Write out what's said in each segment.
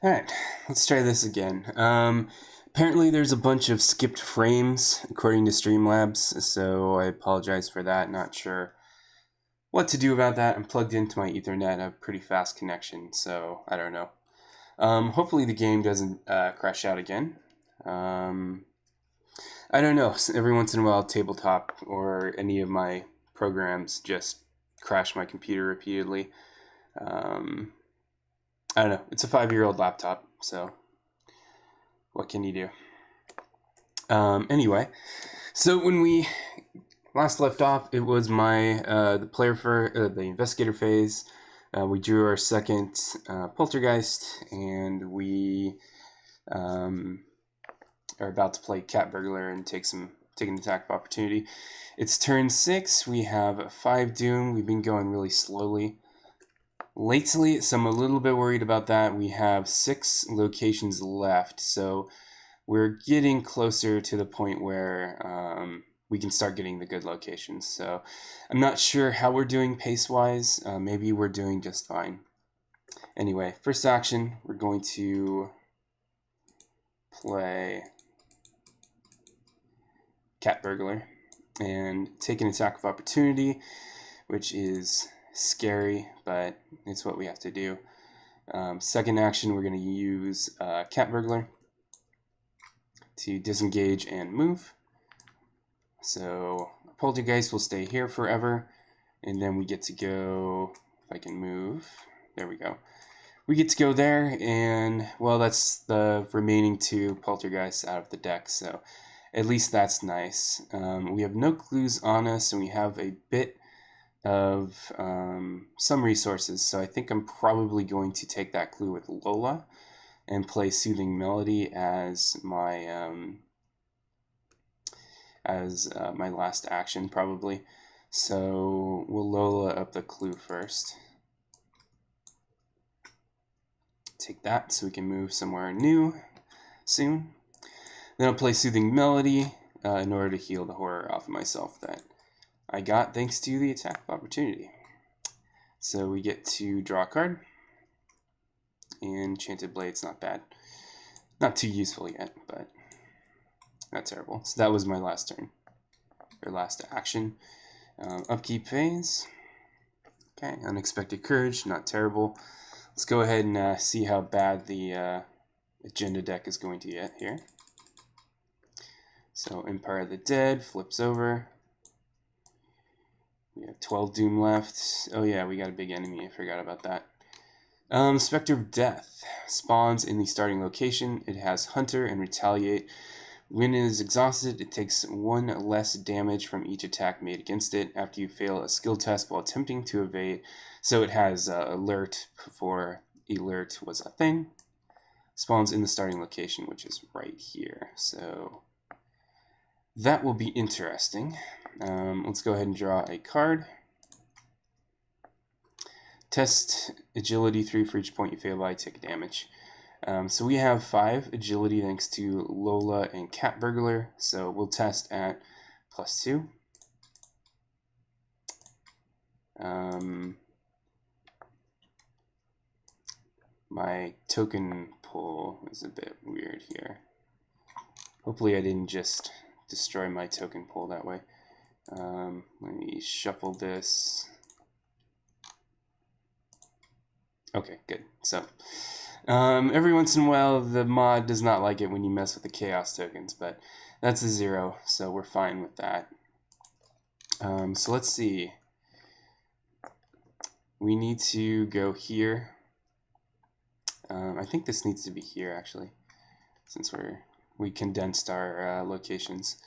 Alright, let's try this again. Apparently there's a bunch of skipped frames according to Streamlabs, so I apologize for that. Not sure what to do about that. I'm plugged into my Ethernet, a pretty fast connection, so I don't know. Hopefully the game doesn't crash out again. I don't know. Every once in a while, Tabletop or any of my programs just crash my computer repeatedly. I don't know. It's a 5-year-old laptop, so what can you do? Anyway, so when we last left off, it was my the player for the investigator phase. We drew our second poltergeist, and we are about to play cat burglar and take an attack of opportunity. It's turn 6. We have 5 doom. We've been going really slowly lately, so I'm a little bit worried about that. We have 6 locations left, so we're getting closer to the point where we can start getting the good locations. So I'm not sure how we're doing pace-wise. Maybe we're doing just fine. Anyway, first action, we're going to play cat burglar and take an attack of opportunity, which is scary, but it's what we have to do. Second action, we're going to use cat burglar to disengage and move. So poltergeist will stay here forever, and then we get to go, if I can move, there we go. We get to go there, and well, that's the remaining 2 poltergeists out of the deck, so at least that's nice. We have no clues on us, and we have a bit of some resources, so I think I'm probably going to take that clue with Lola and play Soothing Melody as my last action, probably. So we'll Lola up the clue first. Take that so we can move somewhere new soon. Then I'll play Soothing Melody in order to heal the horror off of myself that I got thanks to the attack of opportunity. So we get to draw a card. And Enchanted Blade's not bad. Not too useful yet, but not terrible. So that was my last turn, or last action. Upkeep phase. Okay, Unexpected Courage, not terrible. Let's go ahead and see how bad the agenda deck is going to get here. So Empire of the Dead flips over. We have 12 Doom left. Oh yeah, we got a big enemy. I forgot about that. Spectre of Death spawns in the starting location. It has Hunter and Retaliate. When it is exhausted, it takes 1 less damage from each attack made against it after you fail a skill test while attempting to evade. So it has Alert before Alert was a thing. Spawns in the starting location, which is right here. So that will be interesting. Let's go ahead and draw a card. Test agility 3 for each point you fail by, take damage. So we have 5 agility thanks to Lola and Cat Burglar, so we'll test at +2. My token pull is a bit weird here. Hopefully I didn't just destroy my token pull that way. Let me shuffle this. Okay, good. So every once in a while the mod does not like it when you mess with the chaos tokens, but that's a 0, so we're fine with that. So let's see. We need to go here. I think this needs to be here actually, since we condensed our locations.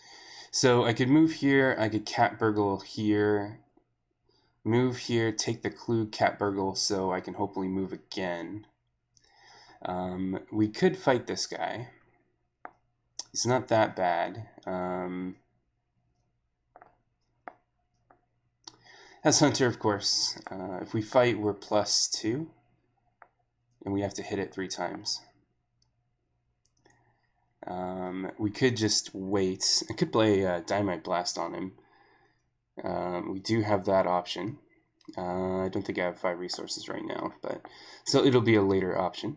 So I could move here, I could cat burgle here, move here, take the clue cat burgle so I can hopefully move again. We could fight this guy. He's not that bad. As Hunter, of course. If we fight, we're +2. And we have to hit it 3 times. We could just wait. I could play Dynamite Blast on him. We do have that option. I don't think I have 5 resources right now, but so it'll be a later option.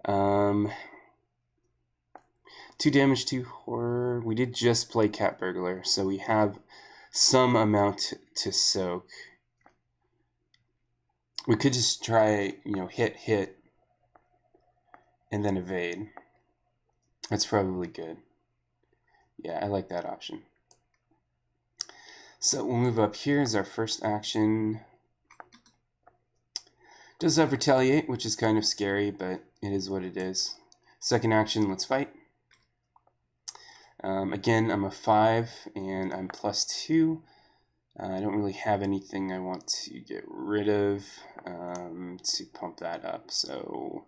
2 damage to horror. We did just play Cat Burglar, so we have some amount to soak. We could just try, hit, and then evade. That's probably good. Yeah, I like that option. So we'll move up here as our first action. Does have retaliate, which is kind of scary, but it is what it is. Second action, let's fight. Again, I'm a 5, and I'm +2. I don't really have anything I want to get rid of to pump that up, so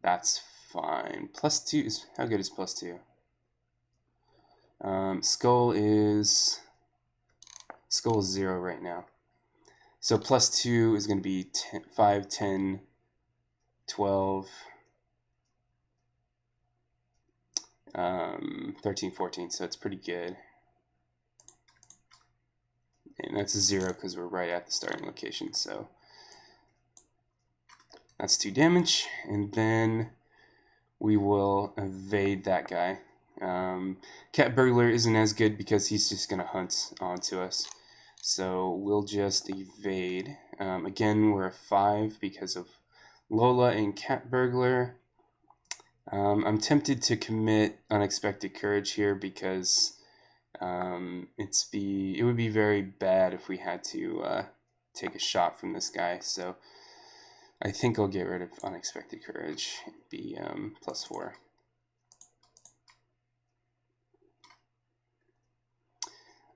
that's fine. +2 is, how good is +2? Skull is 0 right now. So +2 is going to be 5, 10, 12, 13, 14, so it's pretty good. And that's a 0 because we're right at the starting location, so that's 2 damage, and then we will evade that guy. Cat Burglar isn't as good because he's just going to hunt onto us. So we'll just evade. Again, we're a 5 because of Lola and Cat Burglar. I'm tempted to commit Unexpected Courage here because it would be very bad if we had to take a shot from this guy. So I think I'll get rid of Unexpected Courage. It'd be +4.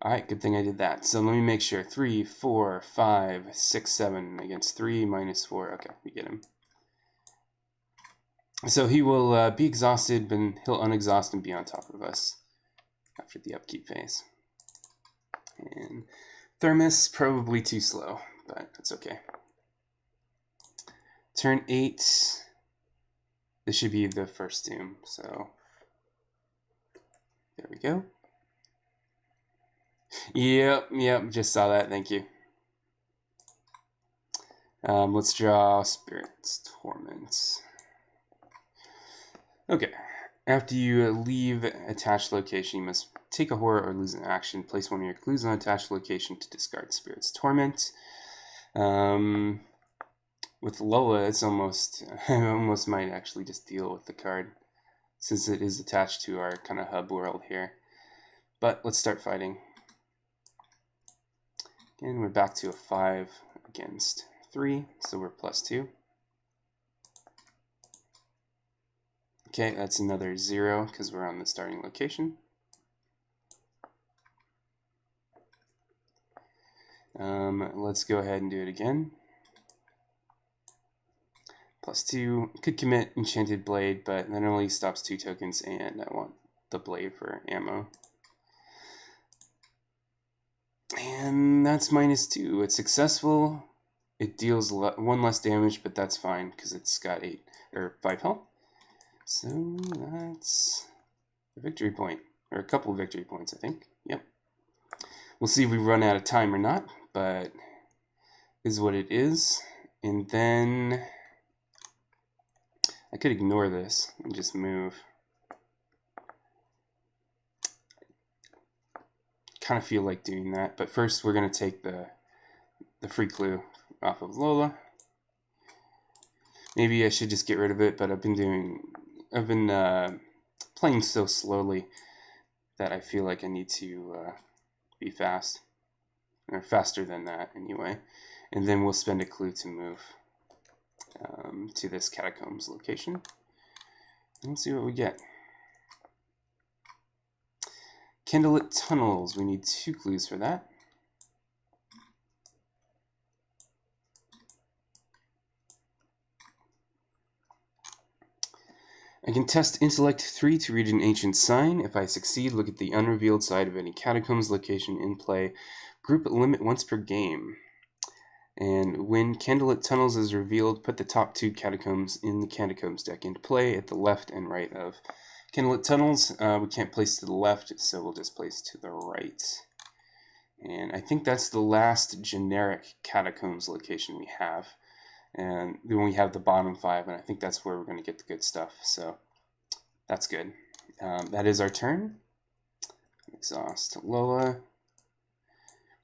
Alright, good thing I did that. So let me make sure. 3, 4, 5, 6, 7 against 3 minus 4. Okay, we get him. So he will be exhausted, but he'll unexhaust and be on top of us after the upkeep phase. And Thermos, probably too slow, but that's okay. Turn 8. This should be the first tomb, so there we go. Yep, just saw that, thank you. Let's draw Spirit's Torment. Okay, after you leave attached location, you must take a horror or lose an action. Place one of your clues on attached location to discard Spirit's Torment. With Lola, it's almost, I almost might actually just deal with the card, since it is attached to our kind of hub world here. But let's start fighting. Again, we're back to a 5 against 3, so we're +2. Okay, that's another 0 because we're on the starting location. Let's go ahead and do it again. +2, could commit Enchanted Blade, but that only stops 2 tokens, and I want the blade for ammo. And that's -2. It's successful. It deals 1 less damage, but that's fine because it's got 5 health. So that's a victory point, or a couple of victory points, I think. Yep. We'll see if we run out of time or not, but is what it is. And then I could ignore this and just move. Kind of feel like doing that, but first we're going to take the free clue off of Lola. Maybe I should just get rid of it, but I've been playing so slowly that I feel like I need to be fast, or faster than that anyway. And then we'll spend a clue to move to this catacombs location. And let's see what we get. Candlelit Tunnels, we need 2 clues for that. I can test Intellect 3 to read an ancient sign. If I succeed, look at the unrevealed side of any catacombs location in play. Group limit once per game. And when Candlelit Tunnels is revealed, put the top 2 catacombs in the catacombs deck into play at the left and right of Candlelit Tunnels. We can't place to the left, so we'll just place to the right. And I think that's the last generic catacombs location we have. And then we have the bottom 5, and I think that's where we're going to get the good stuff. So that's good. That is our turn. Exhaust Lola.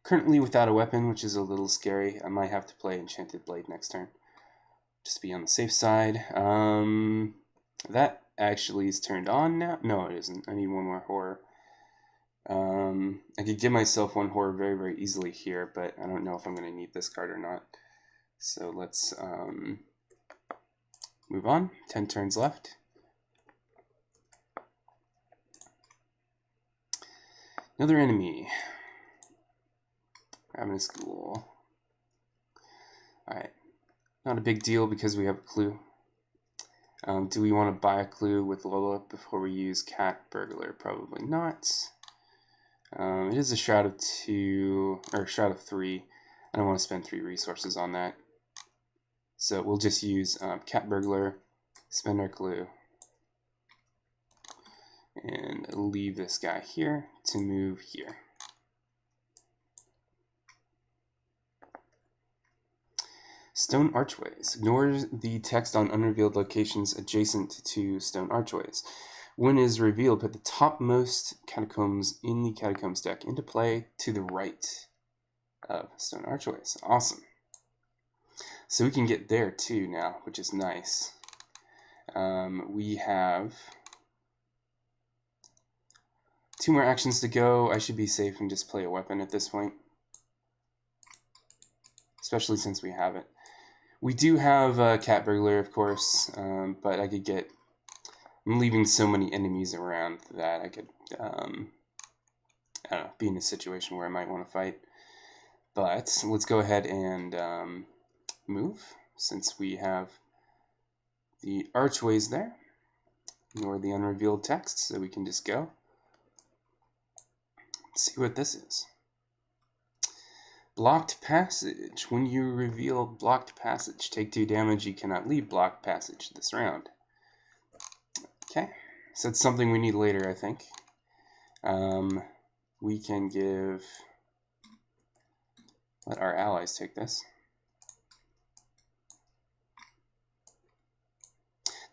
Currently without a weapon, which is a little scary. I might have to play Enchanted Blade next turn, just to be on the safe side. That actually is turned on now. No, it isn't. I need one more horror. I could give myself one horror very, very easily here, but I don't know if I'm going to need this card or not. So let's move on. 10 turns left. Another enemy. Ravenous Ghoul. Alright. Not a big deal because we have a clue. Do we want to buy a clue with Lola before we use Cat Burglar? Probably not. It is a Shroud of 2, or Shroud of 3. I don't want to spend 3 resources on that. So we'll just use Cat Burglar, spend our clue, and leave this guy here to move here. Stone archways. Ignore the text on unrevealed locations adjacent to stone archways. When it is revealed, put the topmost catacombs in the catacombs deck into play to the right of stone archways. Awesome. So we can get there too now, which is nice. We have 2 more actions to go. I should be safe and just play a weapon at this point, especially since we have it. We do have Cat Burglar, of course, but I could get... I'm leaving so many enemies around that I could, I don't know, be in a situation where I might want to fight. But let's go ahead and move, since we have the archways there. Ignore the unrevealed text, so we can just go. Let's see what this is. Blocked Passage. When you reveal Blocked Passage, take 2 damage. You cannot leave Blocked Passage this round. Okay, so it's something we need later, I think. We can let our allies take this.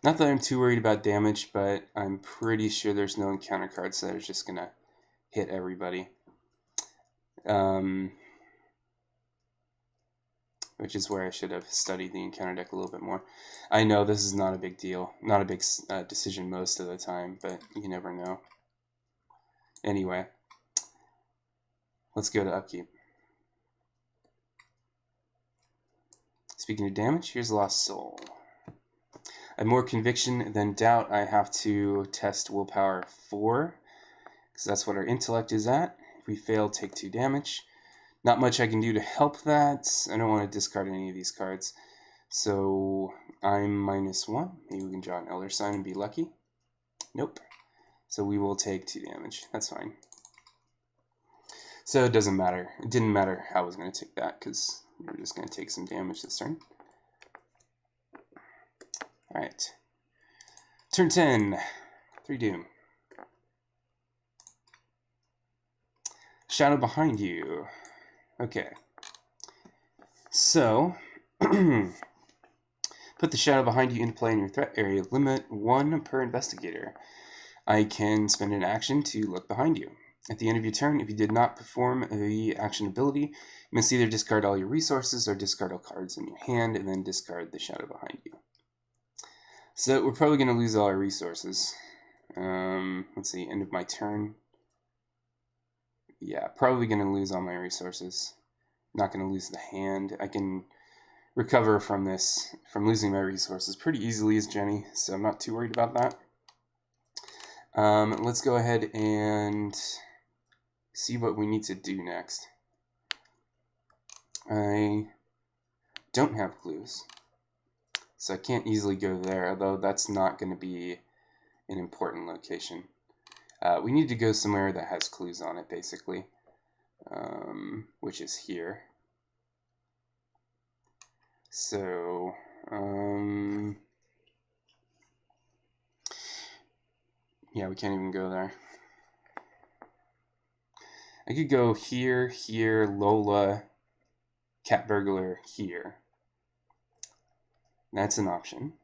Not that I'm too worried about damage, but I'm pretty sure there's no encounter cards that are just going to hit everybody. Which is where I should have studied the encounter deck a little bit more. I know this is not a big deal, not a big decision most of the time, but you never know. Anyway, let's go to upkeep. Speaking of damage, here's Lost Soul. I have more conviction than doubt. I have to test willpower 4, because that's what our intellect is at. If we fail, take 2 damage. Not much I can do to help that. I don't want to discard any of these cards. So I'm -1. Maybe we can draw an Elder Sign and be lucky. Nope. So we will take 2 damage. That's fine. So it doesn't matter. It didn't matter how I was going to take that, because we're just going to take some damage this turn. Alright. Turn 10. 3 Doom. Shadow behind you. Okay. So, put the shadow behind you into play in your threat area. Limit 1 per investigator. I can spend an action to look behind you. At the end of your turn, if you did not perform the action ability, you must either discard all your resources or discard all cards in your hand and then discard the shadow behind you. So we're probably going to lose all our resources. Let's see, end of my turn. Yeah, probably going to lose all my resources. Not going to lose the hand. I can recover from this, from losing my resources pretty easily as Jenny, so I'm not too worried about that. Let's go ahead and see what we need to do next. I don't have clues, so I can't easily go there, although that's not going to be an important location. We need to go somewhere that has clues on it, basically, which is here. So, yeah, we can't even go there. I could go here, here, Lola, Cat Burglar, here. That's an option.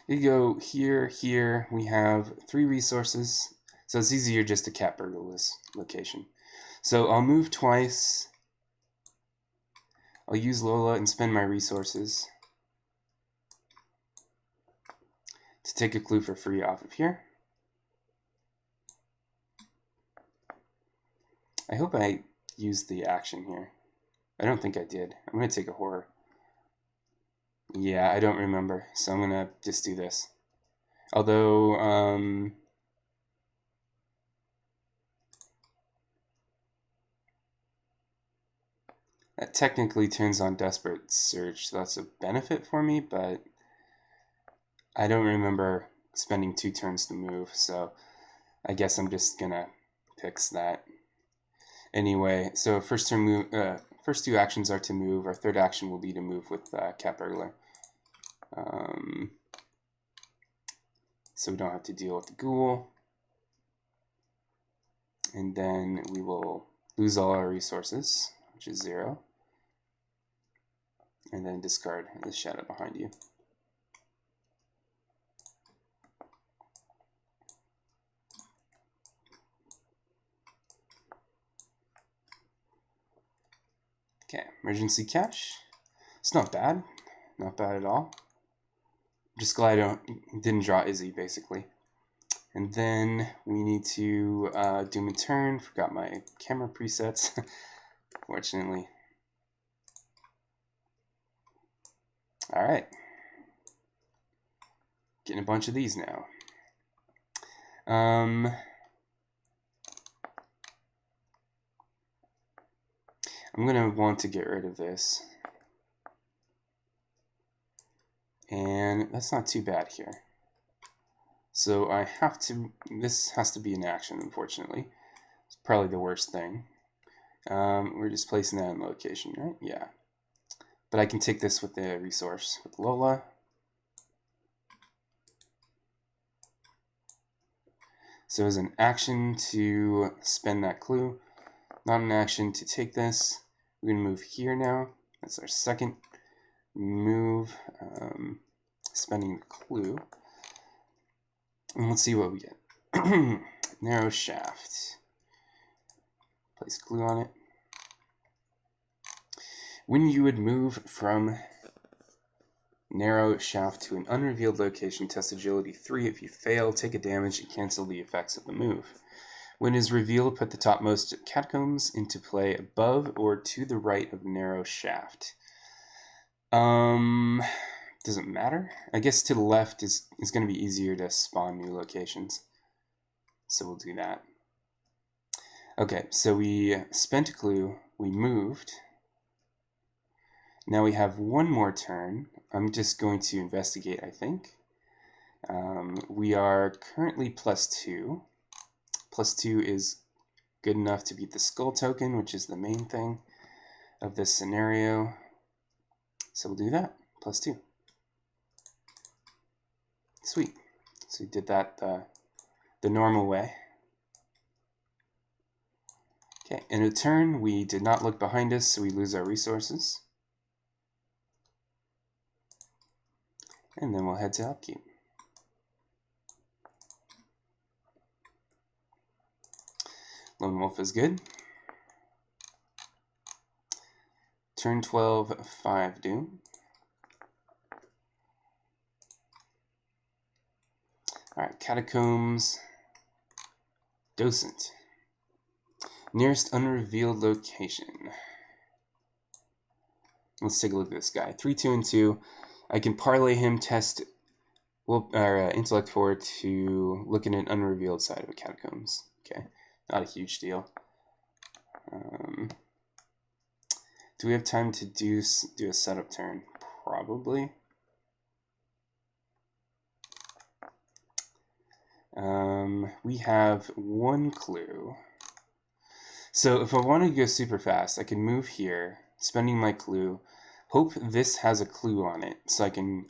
You go here, here. We have 3 resources, so it's easier just to cat burgle this location. So I'll move twice. I'll use Lola and spend my resources to take a clue for free off of here. I hope I used the action here. I don't think I did. I'm going to take a horror. Yeah, I don't remember, so I'm going to just do this. Although, that technically turns on Desperate Search, so that's a benefit for me, but I don't remember spending 2 turns to move, so I guess I'm just going to fix that. Anyway, so first 2 actions are to move. Our third action will be to move with Cat Burglar. So we don't have to deal with the ghoul. And then we will lose all our resources, which is 0. And then discard the shadow behind you. Okay, emergency cache. It's not bad. Not bad at all. Just glad I didn't draw Izzy, basically. And then we need to Doom and Turn. Forgot my camera presets, fortunately. All right. Getting a bunch of these now. I'm going to want to get rid of this. And that's not too bad here. So I have to, this has to be an action, unfortunately. It's probably the worst thing. We're just placing that in location, right? Yeah. But I can take this with the resource with Lola. So as an action to spend that clue, not an action to take this. We're going to move here now. That's our second move, spending the clue. And let's see what we get. Narrow shaft. Place clue on it. When you would move from narrow shaft to an unrevealed location, test agility 3. If you fail, take a damage and cancel the effects of the move. When it is revealed, put the topmost catacombs into play above or to the right of narrow shaft. Doesn't matter. I guess to the left is going to be easier to spawn new locations. So we'll do that. Okay, so we spent a clue, we moved. Now we have one more turn. I'm just going to investigate, I think. We are currently +2. +2 is good enough to beat the skull token, which is the main thing of this scenario. So we'll do that, +2. Sweet. So we did that the normal way. Okay, in a turn, we did not look behind us, so we lose our resources. And then we'll head to upkeep. Lone Wolf is good. Turn 12, 5 Doom. Alright, Catacombs. Docent. Nearest unrevealed location. Let's take a look at this guy. 3, 2, and 2. I can parlay him, test intellect 4 to look at an unrevealed side of a catacombs. Okay, not a huge deal. Do we have time to do a setup turn? Probably. We have one clue. So if I want to go super fast, I can move here, spending my clue. Hope this has a clue on it, so I can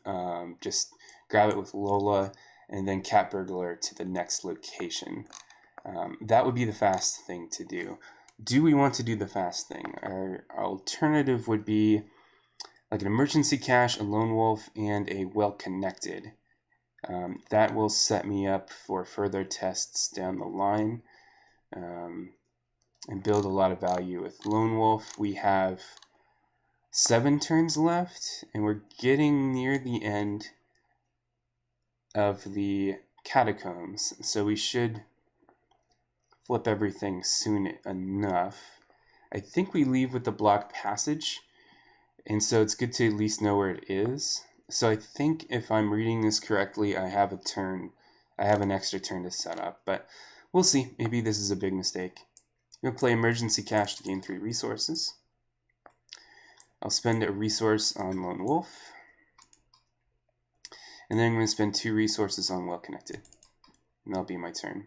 just grab it with Lola and then Cat Burglar to the next location. That would be the fast thing to do. do we want to do the fast thing? Our alternative would be like an emergency cache, a lone wolf, and a well-connected. That will set me up for further tests down the line and build a lot of value. With lone wolf, we have 7 turns left, and we're getting near the end of the catacombs, so we should flip everything soon enough. I think we leave with the blocked passage, and so it's good to at least know where it is. So I think if I'm reading this correctly, I have an extra turn to set up, but we'll see. Maybe this is a big mistake. I'm going to play emergency cache to gain 3 resources. I'll spend a resource on lone wolf, and then I'm going to spend 2 resources on well connected, and that'll be my turn.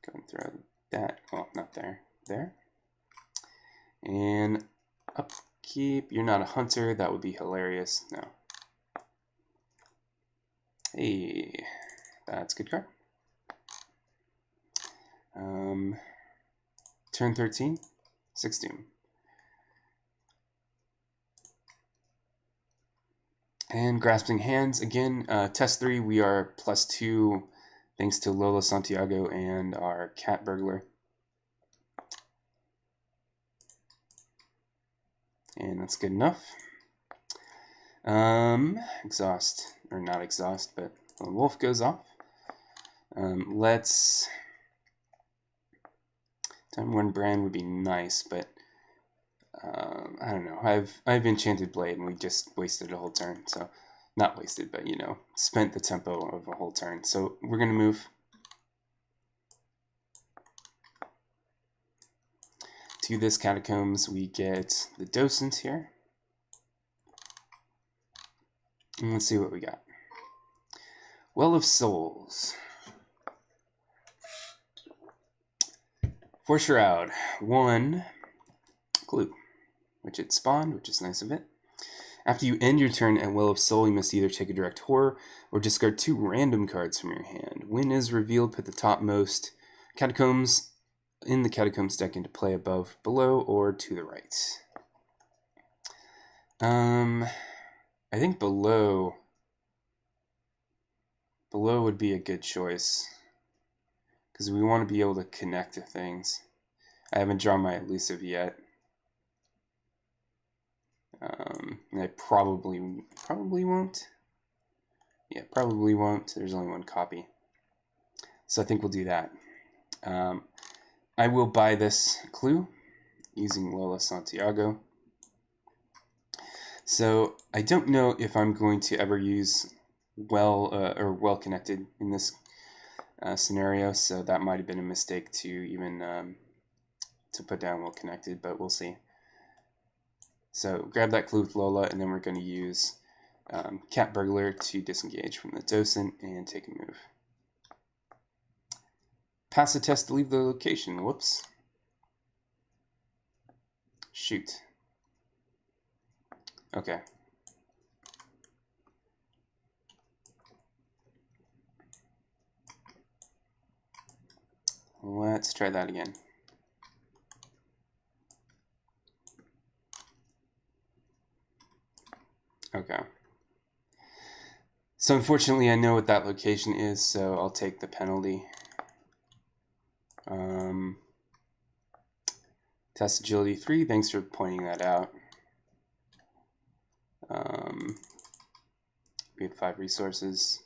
Go and throw that, well, not there, there. And upkeep, you're not a hunter, that would be hilarious, no. Hey, that's a good card. Turn 13, 6 Doom. And Grasping Hands, again, test 3, we are +2 thanks to Lola Santiago and our cat burglar. And that's good enough. Exhaust, or not exhaust, but Lone Wolf goes off. Let's... Time Worn Brand would be nice, but I don't know. I've Enchanted Blade, and we just wasted a whole turn. So, not wasted, but you know, spent the tempo of a whole turn. So we're gonna move to this Catacombs. We get the Docent here, and let's see what we got. Well of Souls. For Shroud, 1 clue, which it spawned, which is nice of it. After you end your turn at Well of Soul, you must either take a direct horror or discard 2 random cards from your hand. When is revealed, put the topmost Catacombs in the Catacombs deck into play above, below, or to the right. I think below would be a good choice, because we want to be able to connect to things. I haven't drawn my elusive yet. And I probably won't. Yeah, probably won't. There's only 1 copy. So I think we'll do that. I will buy this clue using Lola Santiago. So I don't know if I'm going to ever use well connected in this scenario, so that might have been a mistake to even to put down well connected, but we'll see. So grab that clue with Lola, and then we're going to use Cat Burglar to disengage from the Docent and take a move. Pass the test to leave the location. Whoops. Shoot. Okay. Let's try that again. Okay. So unfortunately, I know what that location is, so I'll take the penalty. Test Agility 3, thanks for pointing that out. We had 5 resources.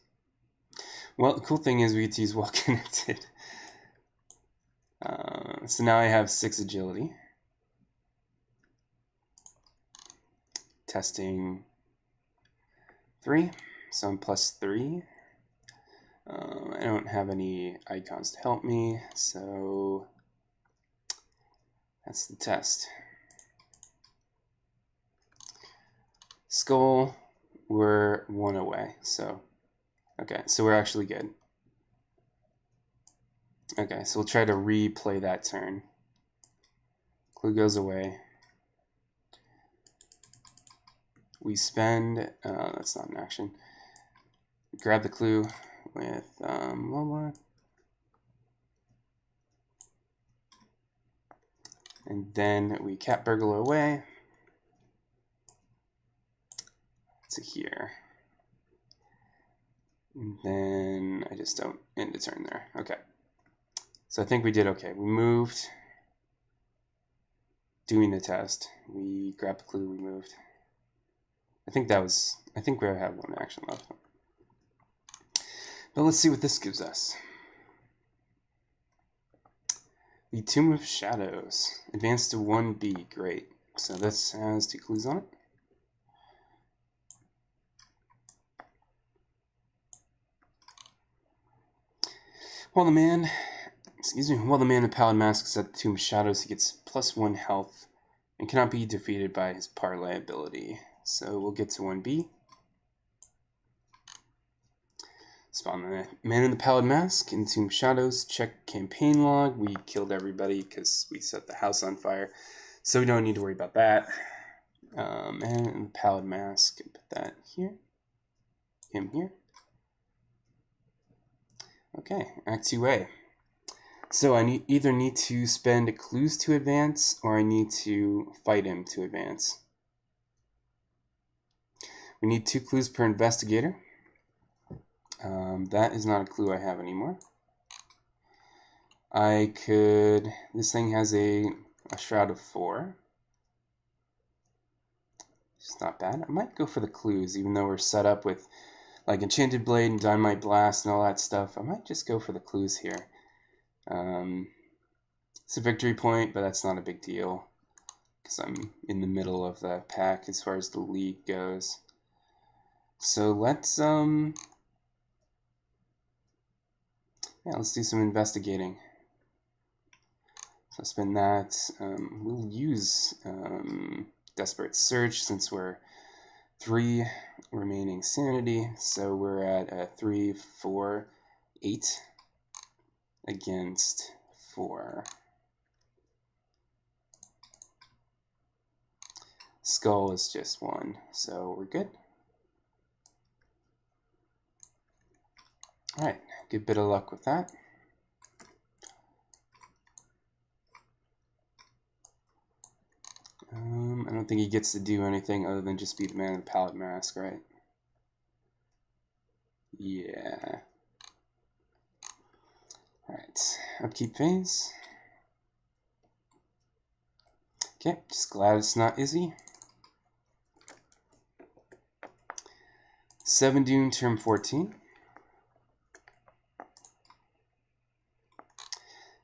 Well, the cool thing is we get to use Well Connected. So now I have 6 agility. Testing 3, so I'm +3. I don't have any icons to help me, so that's the test. Skull, we're 1 away, so okay, so we're actually good. Okay, so we'll try to replay that turn. Clue goes away. We spend, that's not an action. Grab the clue with Lola. And then we cat burglar away to here. And then I just don't end a turn there. Okay. So I think we did okay. We moved, doing the test. We grabbed the clue, we moved. I think we have one action left. But let's see what this gives us. The Tomb of Shadows. Advance to 1B. Great. So this has 2 clues on it. While the man in Pallid Mask is at the Tomb of Shadows, he gets +1 health and cannot be defeated by his parlay ability. So we'll get to 1B. Spawn the man in the Pallid Mask in Tomb of Shadows. Check campaign log. We killed everybody because we set the house on fire. So we don't need to worry about that. Man in the Pallid Mask. Put that here. Him here. Okay, Act 2A. So I either need to spend clues to advance, or I need to fight him to advance. We need 2 clues per investigator. That is not a clue I have anymore. This thing has a shroud of 4. It's not bad. I might go for the clues, even though we're set up with like Enchanted Blade and Dynamite Blast and all that stuff. I might just go for the clues here. It's a victory point, but that's not a big deal because I'm in the middle of the pack as far as the league goes. So let's do some investigating. So spend that. We'll use Desperate Search since we're 3 remaining sanity. So we're at 3, 4, 8 against 4. Skull is just 1, so we're good. Alright, good bit of luck with that. I don't think he gets to do anything other than just be the man in the Pallid Mask, right? Yeah. Alright, upkeep phase. Okay, just glad it's not Izzy. 7 Dune, turn 14.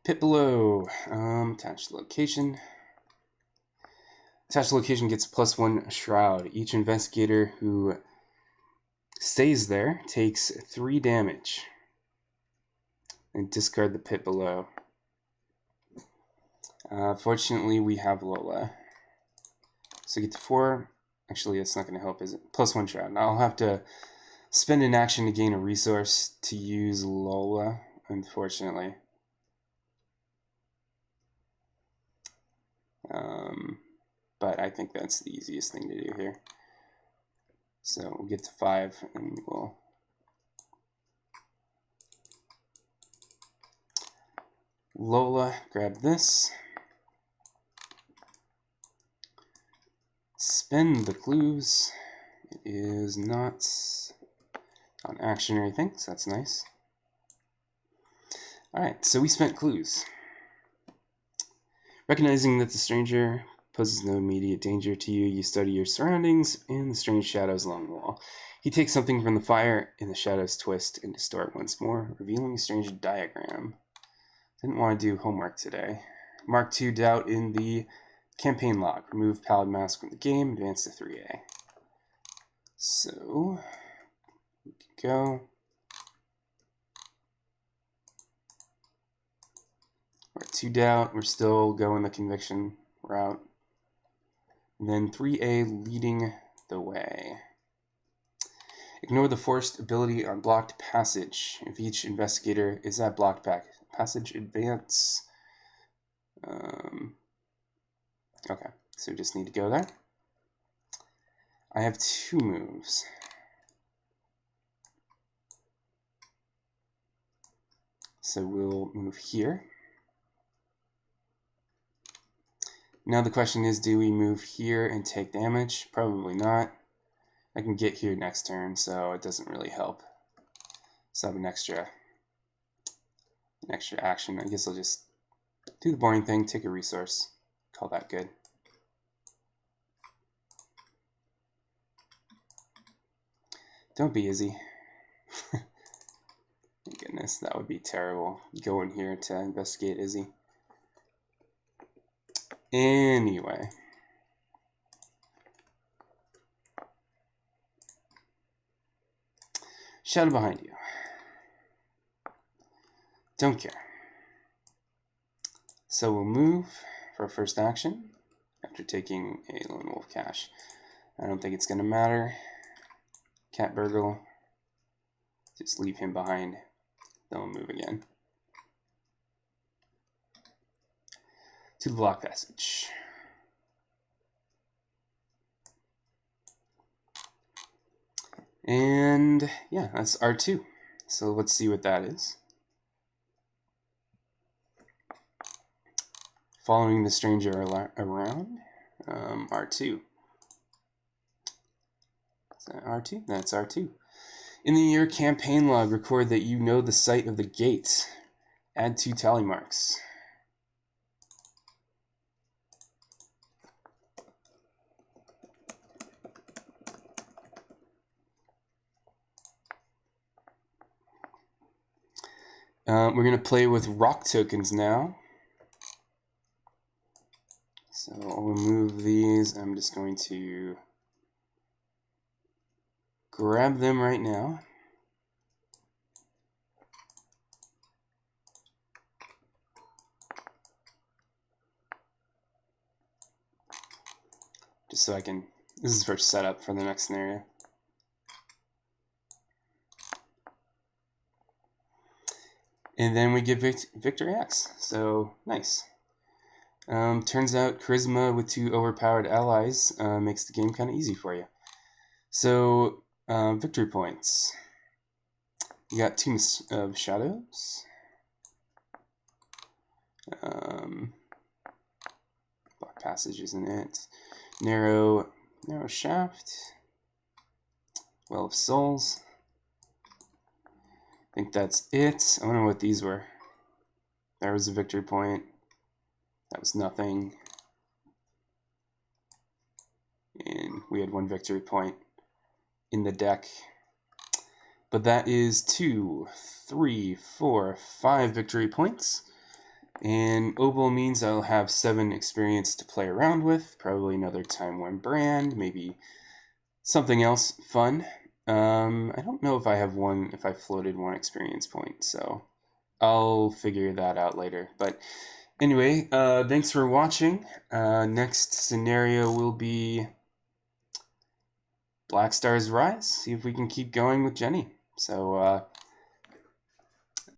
Pit below. Attached location. Attached location gets +1 shroud. Each investigator who stays there takes 3 damage. And discard the pit below. Fortunately, we have Lola. So get to 4. Actually, that's not going to help, is it? +1 shroud. Now I'll have to spend an action to gain a resource to use Lola, unfortunately. But I think that's the easiest thing to do here. So we'll get to 5 and we'll Lola, grab this. Spend the clues. It is not on action or anything, so that's nice. Alright, so we spent clues. Recognizing that the stranger poses no immediate danger to you, you study your surroundings and the strange shadows along the wall. He takes something from the fire, and the shadows twist and distort once more, revealing a strange diagram. Didn't want to do homework today. Mark 2 doubt in the campaign log. Remove Pallid Mask from the game, advance to 3A. So, we can go. We're at 2 doubt, we're still going the conviction route. And then 3A leading the way. Ignore the forced ability on blocked passage. If each investigator is at blocked passage, advance. Okay, so we just need to go there. I have 2 moves. So we'll move here. Now the question is, do we move here and take damage? Probably not. I can get here next turn, so it doesn't really help. So I have an extra action. I guess I'll just do the boring thing, take a resource. Call that good. Don't be Izzy. Goodness, that would be terrible. Go in here to investigate Izzy. Anyway. Shadow behind you. Don't care. So we'll move for our first action after taking a Lone Wolf Cache. I don't think it's going to matter. Cat Burgle. Just leave him behind. Then we'll move again. To the block passage. And yeah, that's R2. So let's see what that is. Following the stranger around. R2. Is that R2? That's R2. In your campaign log, record that you know the site of the gate. Add 2 tally marks. We're going to play with rock tokens now. So I'll remove these. I'm just going to grab them right now. Just so I can, this is for setup for the next scenario. And then we get Victory X. So nice. Turns out Charisma with 2 overpowered allies makes the game kind of easy for you. So victory points. You got 2 of shadows. Block passage isn't it? Narrow shaft. Well of souls. I think that's it. I don't know what these were. There was a victory point. That was nothing. And we had 1 victory point in the deck. But that is 2, 3, 4, 5 victory points. And Obel means I'll have 7 experience to play around with. Probably another Time Worn brand. Maybe something else fun. I don't know if I have if I floated 1 experience point, so I'll figure that out later. But anyway, thanks for watching. Next scenario will be Black Stars Rise. See if we can keep going with Jenny. So